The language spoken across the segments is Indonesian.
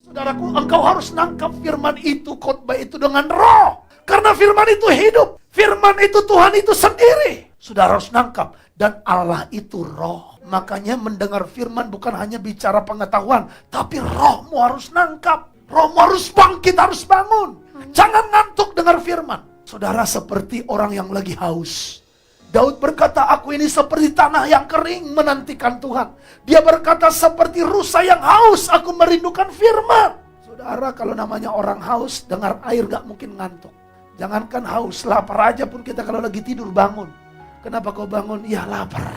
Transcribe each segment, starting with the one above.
Saudaraku, engkau harus nangkap firman itu, khotbah itu dengan roh. Karena firman itu hidup. Firman itu Tuhan itu sendiri. Saudara harus nangkap. Dan Allah itu roh. Makanya mendengar firman bukan hanya bicara pengetahuan. Tapi rohmu harus nangkap. Rohmu harus bangkit, harus bangun. Jangan ngantuk dengar firman. Saudara seperti orang yang lagi haus. Daud berkata, aku ini seperti tanah yang kering menantikan Tuhan. Dia berkata, seperti rusa yang haus, aku merindukan firman. Saudara, kalau namanya orang haus, dengar air gak mungkin ngantuk. Jangankan haus, lapar aja pun kita kalau lagi tidur bangun. Kenapa kau bangun? Ya lapar.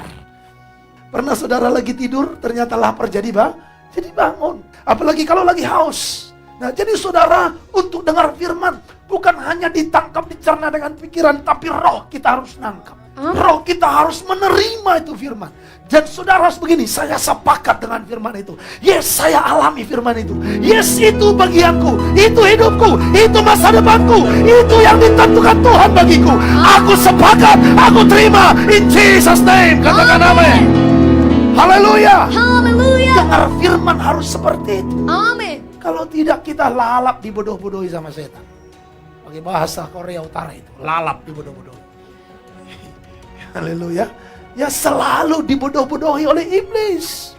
Pernah saudara lagi tidur, ternyata lapar jadi bangun. Apalagi kalau lagi haus. Nah, jadi saudara, untuk dengar firman, bukan hanya ditangkap, dicerna dengan pikiran, tapi roh kita harus nangkap. Roh kita harus menerima itu firman. Dan saudara harus begini, saya sepakat dengan firman itu. Yes, saya alami firman itu. Yes, itu bagianku, itu hidupku, itu masa depanku, itu yang ditentukan Tuhan bagiku. Aku sepakat, aku terima. In Jesus name, katakan amin. Haleluya. Dengar firman harus seperti itu. Amin. Kalau tidak kita lalap dibodoh-bodohi sama setan. Pakai bahasa Korea Utara itu, lalap dibodoh-bodohi. Haleluya. Ya selalu dibodoh-bodohi oleh iblis.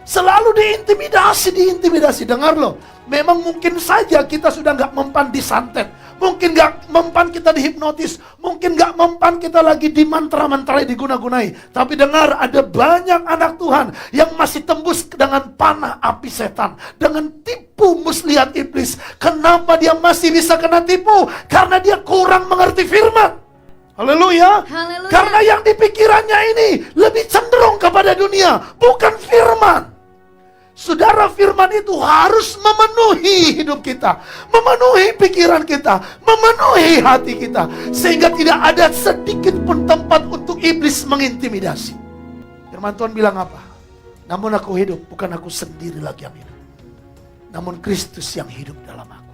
Selalu diintimidasi. Dengar loh. Memang mungkin saja kita sudah gak mempan disantet. Mungkin gak mempan kita dihipnotis. Mungkin gak mempan kita lagi di mantra-mantra diguna-gunai. Tapi dengar, ada banyak anak Tuhan yang masih tembus dengan panah api setan. Dengan tipu muslihat iblis. Kenapa dia masih bisa kena tipu? Karena dia kurang mengerti firman. Haleluya. Karena yang dipikirannya ini lebih cenderung kepada dunia, bukan firman. Saudara, firman itu harus memenuhi hidup kita, memenuhi pikiran kita, memenuhi hati kita, sehingga tidak ada sedikit pun tempat untuk iblis mengintimidasi. Firman Tuhan bilang apa? Namun aku hidup, bukan aku sendiri lagi yang hidup, namun Kristus yang hidup dalam aku.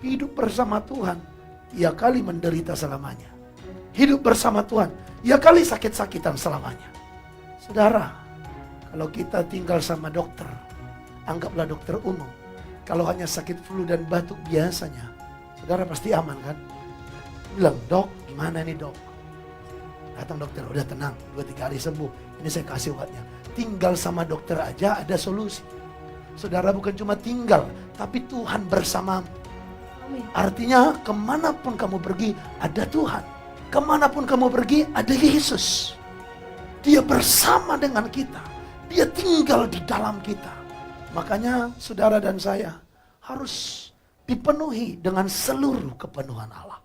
Hidup bersama Tuhan, ia kali menderita selamanya. Hidup bersama Tuhan, ya kali sakit-sakitan selamanya. Saudara, kalau kita tinggal sama dokter, anggaplah dokter umum. Kalau hanya sakit flu dan batuk biasanya, saudara pasti aman kan? Bilang, dok, gimana nih dok? Datang dokter, udah tenang, 2-3 hari sembuh. Ini saya kasih obatnya. Tinggal sama dokter aja ada solusi. Saudara, bukan cuma tinggal, tapi Tuhan bersamamu. Artinya kemanapun kamu pergi, ada Tuhan. Kemanapun kamu pergi, ada Yesus. Dia bersama dengan kita. Dia tinggal di dalam kita. Makanya saudara dan saya harus dipenuhi dengan seluruh kepenuhan Allah.